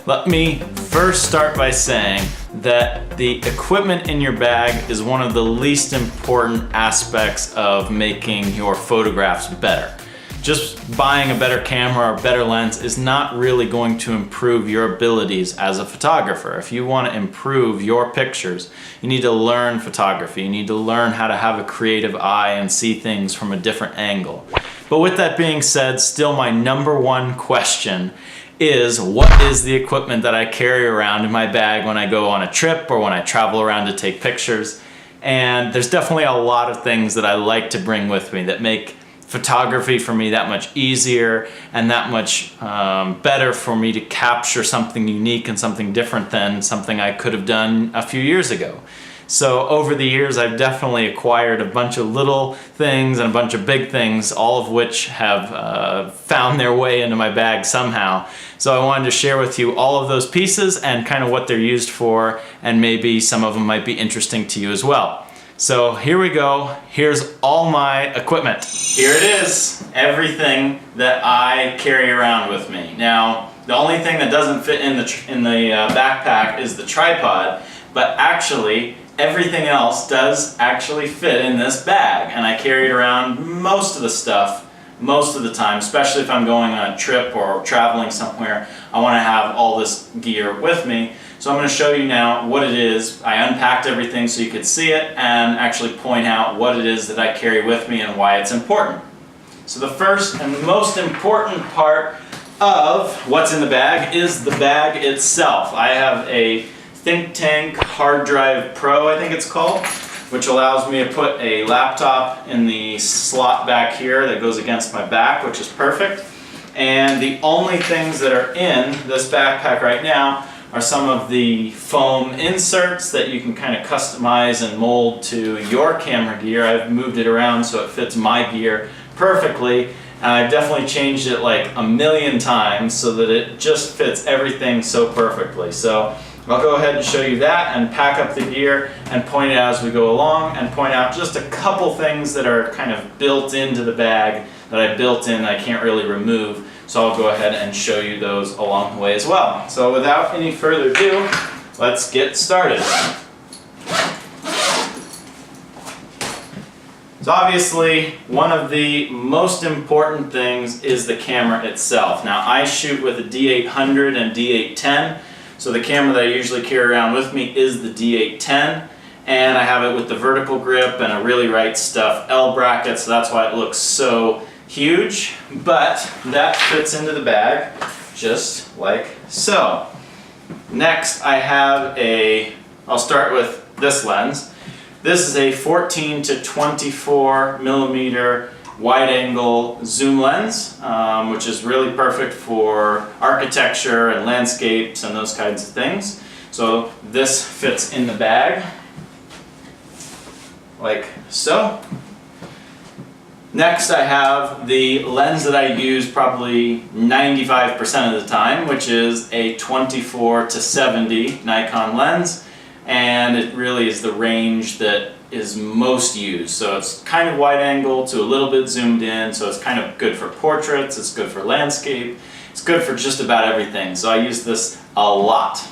Let me first start by saying that the equipment in your bag is one of the least important aspects of making your photographs better. Just buying a better camera or better lens is not really going to improve your abilities as a photographer. If you want to improve your pictures, you need to learn photography. You need to learn how to have a creative eye and see things from a different angle. But with that being said, still my number one question is, what is the equipment that I carry around in my bag when I go on a trip or when I travel around to take pictures? And there's definitely a lot of things that I like to bring with me that make photography for me that much easier and that much better for me to capture something unique and something different than something I could have done a few years ago. So over the years, I've definitely acquired a bunch of little things and a bunch of big things, all of which have found their way into my bag somehow. So I wanted to share with you all of those pieces and kind of what they're used for, and maybe some of them might be interesting to you as well. So here we go. Here's all my equipment. Here it is, everything that I carry around with me. Now, the only thing that doesn't fit in the backpack is the tripod, but actually everything else does actually fit in this bag, and I carry it around most of the stuff most of the time, especially if I'm going on a trip or traveling somewhere. I want to have all this gear with me. So I'm going to show you now what it is. I unpacked everything so you could see it and actually point out what it is that I carry with me and why it's important. So the first and most important part of what's in the bag is the bag itself. I have a Think Tank Hard Drive Pro, I think it's called, which allows me to put a laptop in the slot back here that goes against my back, which is perfect. And the only things that are in this backpack right now are some of the foam inserts that you can kind of customize and mold to your camera gear. I've moved it around so it fits my gear perfectly, and I've definitely changed it like a million times so that it just fits everything so perfectly. So I'll go ahead and show you that and pack up the gear and point it out as we go along, and point out just a couple things that are kind of built into the bag that I built in I can't really remove. So I'll go ahead and show you those along the way as well. So without any further ado, let's get started. So obviously, one of the most important things is the camera itself. Now, I shoot with a D800 and D810. So the camera that I usually carry around with me is the D810, and I have it with the vertical grip and a really right stuff L bracket, so that's why it looks so huge, but that fits into the bag just like so. Next, I have I'll start with this lens. This is a 14 to 24 millimeter wide angle zoom lens, which is really perfect for architecture and landscapes and those kinds of things. So this fits in the bag like so. Next, I have the lens that I use probably 95% of the time, which is a 24 to 70 Nikon lens, and it really is the range that is most used. So it's kind of wide angle to a little bit zoomed in, so it's kind of good for portraits, it's good for landscape, it's good for just about everything. So I use this a lot.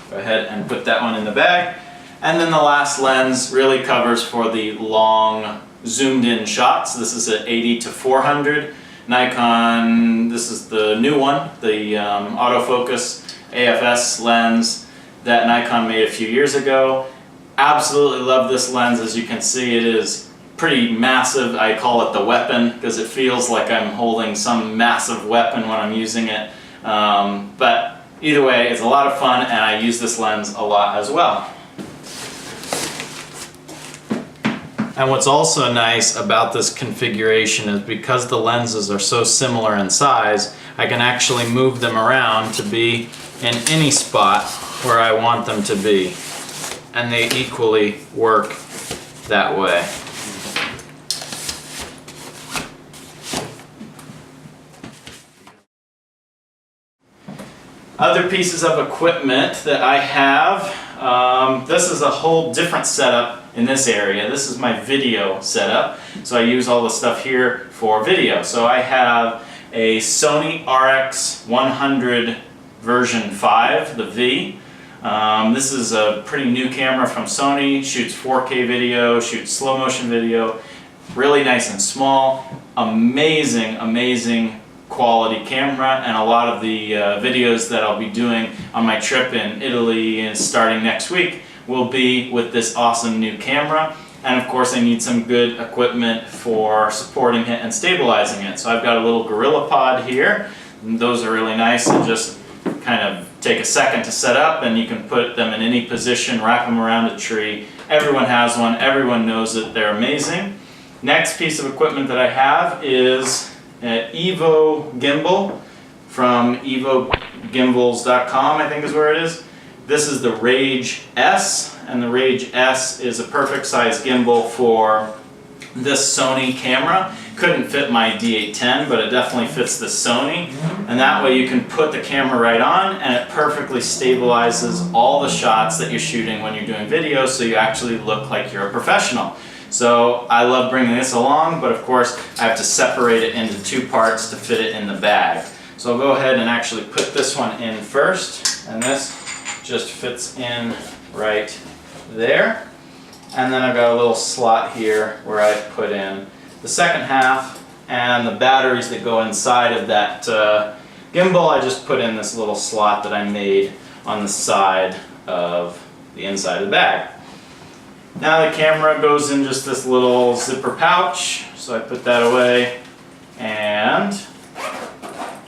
Go ahead and put that one in the bag. And then the last lens really covers for the long zoomed in shots. This is an 80 to 400 Nikon. This is the new one, the autofocus AFS lens that Nikon made a few years ago. Absolutely love this lens. As you can see, it is pretty massive. I call it the weapon because it feels like I'm holding some massive weapon when I'm using it. But either way, it's a lot of fun, and I use this lens a lot as well. And what's also nice about this configuration is because the lenses are so similar in size, I can actually move them around to be in any spot where I want them to be. And they equally work that way. Other pieces of equipment that I have, this is a whole different setup in this area. This is my video setup, so I use all the stuff here for video. So I have a Sony RX100 version 5, the V. This is a pretty new camera from Sony, shoots 4K video, shoots slow motion video, really nice and small, amazing quality camera, and a lot of the videos that I'll be doing on my trip in Italy and starting next week will be with this awesome new camera. And of course I need some good equipment for supporting it and stabilizing it. So I've got a little Gorilla Pod here, and those are really nice and just kind of take a second to set up, and you can put them in any position, wrap them around a tree. Everyone has one, everyone knows it, they're amazing. Next piece of equipment that I have is an Evo gimbal from evogimbals.com, I think is where it is. This is the Rage S, and the Rage S is a perfect size gimbal for this Sony camera. Couldn't fit my D810, but it definitely fits the Sony. And that way you can put the camera right on and it perfectly stabilizes all the shots that you're shooting when you're doing video, so you actually look like you're a professional. So I love bringing this along, but of course I have to separate it into two parts to fit it in the bag. So I'll go ahead and actually put this one in first, and this just fits in right there. And then I've got a little slot here where I put in the second half, and the batteries that go inside of that gimbal I just put in this little slot that I made on the side of the inside of the bag. Now the camera goes in just this little zipper pouch, so I put that away, and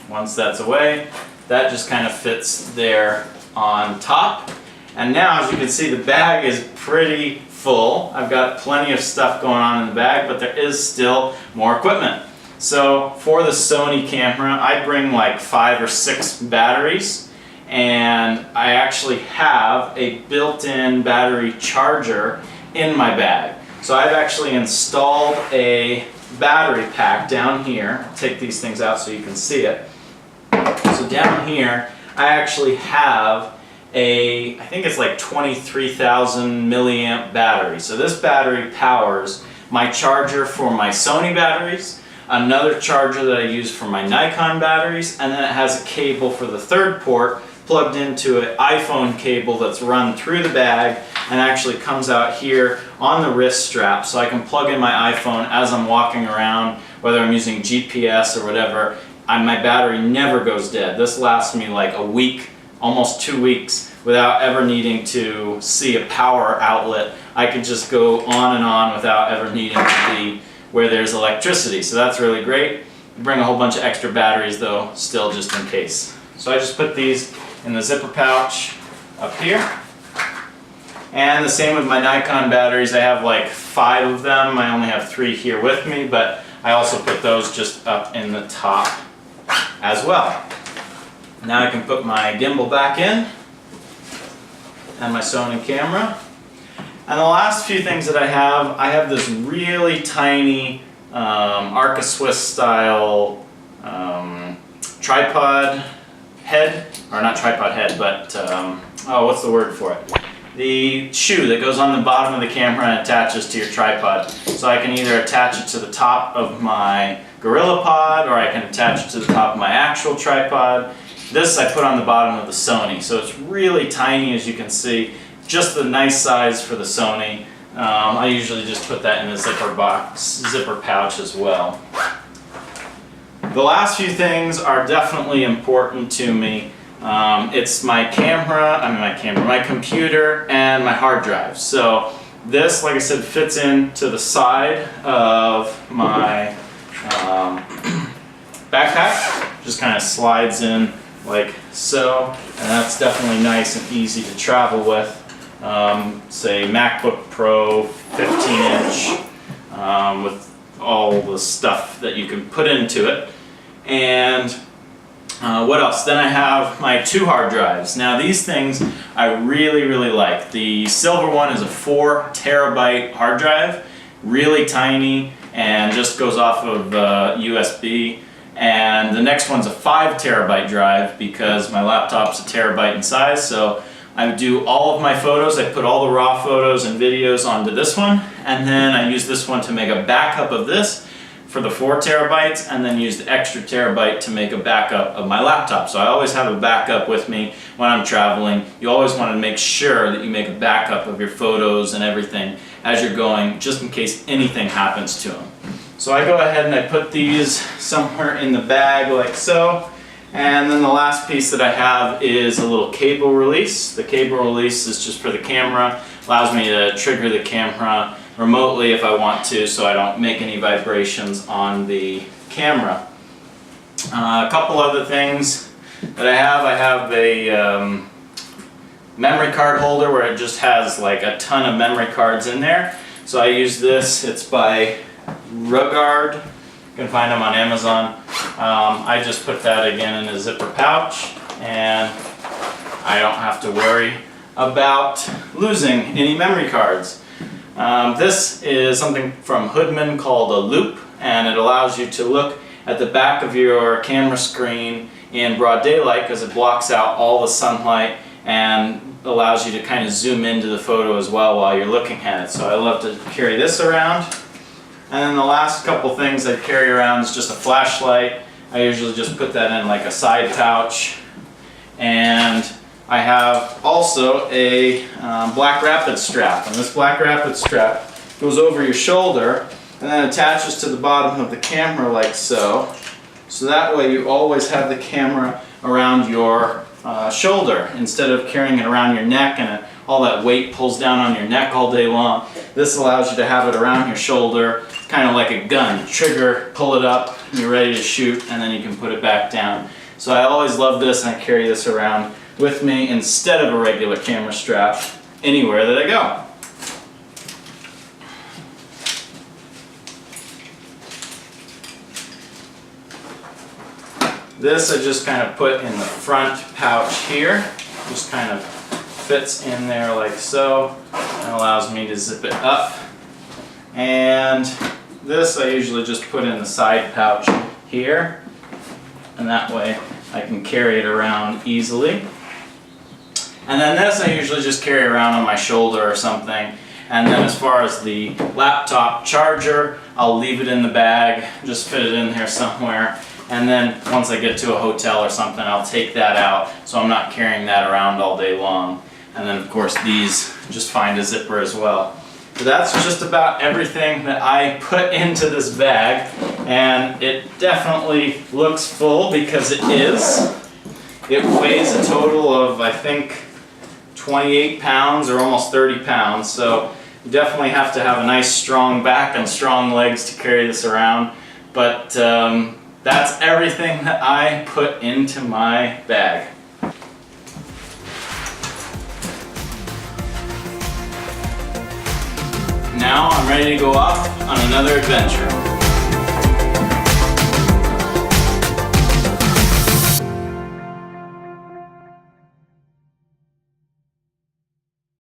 once that's away, that just kind of fits there on top. And now, as you can see, the bag is pretty full. I've got plenty of stuff going on in the bag, but there is still more equipment. So for the Sony camera, I bring like 5 or 6 batteries, and I actually have a built-in battery charger in my bag. So I've actually installed a battery pack down here. I'll take these things out so you can see it. So down here, I actually have I think it's like 23,000 milliamp battery. So this battery powers my charger for my Sony batteries, another charger that I use for my Nikon batteries, and then it has a cable for the third port plugged into an iPhone cable that's run through the bag and actually comes out here on the wrist strap, so I can plug in my iPhone as I'm walking around, whether I'm using GPS or whatever. My battery never goes dead. This lasts me like a week, almost 2 weeks, without ever needing to see a power outlet. I can just go on and on without ever needing to be where there's electricity. So that's really great. Bring a whole bunch of extra batteries though, still just in case. So I just put these in the zipper pouch up here. And the same with my Nikon batteries. I have like 5 of them. I only have 3 here with me, but I also put those just up in the top as well. Now I can put my gimbal back in and my Sony camera. And the last few things that I have this really tiny Arca Swiss style tripod head, or not tripod head, but oh, what's the word for it? The shoe that goes on the bottom of the camera and attaches to your tripod. So I can either attach it to the top of my Gorilla Pod, or I can attach it to the top of my actual tripod. This I put on the bottom of the Sony, so it's really tiny, as you can see, just the nice size for the Sony. I usually just put that in a zipper pouch as well. The last few things are definitely important to me. It's my computer and my hard drive. So this, like I said, fits into the side of my backpack. Just kind of slides in like so, and that's definitely nice and easy to travel with. Say MacBook Pro 15-inch with all the stuff that you can put into it. And what else? Then I have my 2 hard drives. Now these things I really like. The silver one is a 4 terabyte hard drive, really tiny, and just goes off of USB. And the next one's a 5 terabyte drive because my laptop's a terabyte in size. So I do all of my photos. I put all the raw photos and videos onto this one, and then I use this one to make a backup of this. for the 4 terabytes and then use the extra terabyte to make a backup of my laptop. So I always have a backup with me when I'm traveling. You always want to make sure that you make a backup of your photos and everything as you're going, just in case anything happens to them. So I go ahead and I put these somewhere in the bag like so. And then the last piece that I have is a little cable release. The cable release is just for the camera, allows me to trigger the camera remotely if I want to, so I don't make any vibrations on the camera. A couple other things that I have a memory card holder where it just has like a ton of memory cards in there. So I use this, it's by Rugard. You can find them on Amazon. I just put that again in a zipper pouch, and I don't have to worry about losing any memory cards. This is something from Hoodman called a loop, and it allows you to look at the back of your camera screen in broad daylight because it blocks out all the sunlight and allows you to kind of zoom into the photo as well while you're looking at it. So I love to carry this around. And then the last couple things I carry around is just a flashlight. I usually just put that in like a side pouch. And I have also a Black Rapid strap. And this Black Rapid strap goes over your shoulder and then attaches to the bottom of the camera like so. So that way you always have the camera around your shoulder instead of carrying it around your neck and all that weight pulls down on your neck all day long. This allows you to have it around your shoulder, kind of like a gun. Trigger, pull it up, you're ready to shoot, and then you can put it back down. So I always love this, and I carry this around with me instead of a regular camera strap anywhere that I go. This I just kind of put in the front pouch here. Just kind of fits in there like so and allows me to zip it up. And this I usually just put in the side pouch here, and that way I can carry it around easily. And then this I usually just carry around on my shoulder or something. And then as far as the laptop charger, I'll leave it in the bag, just fit it in there somewhere. And then once I get to a hotel or something, I'll take that out, so I'm not carrying that around all day long. And then of course these just find a zipper as well. So that's just about everything that I put into this bag, and it definitely looks full because it is. It weighs a total of, I think, 28 pounds or almost 30 pounds, so you definitely have to have a nice strong back and strong legs to carry this around. But that's everything that I put into my bag. Now I'm ready to go off on another adventure.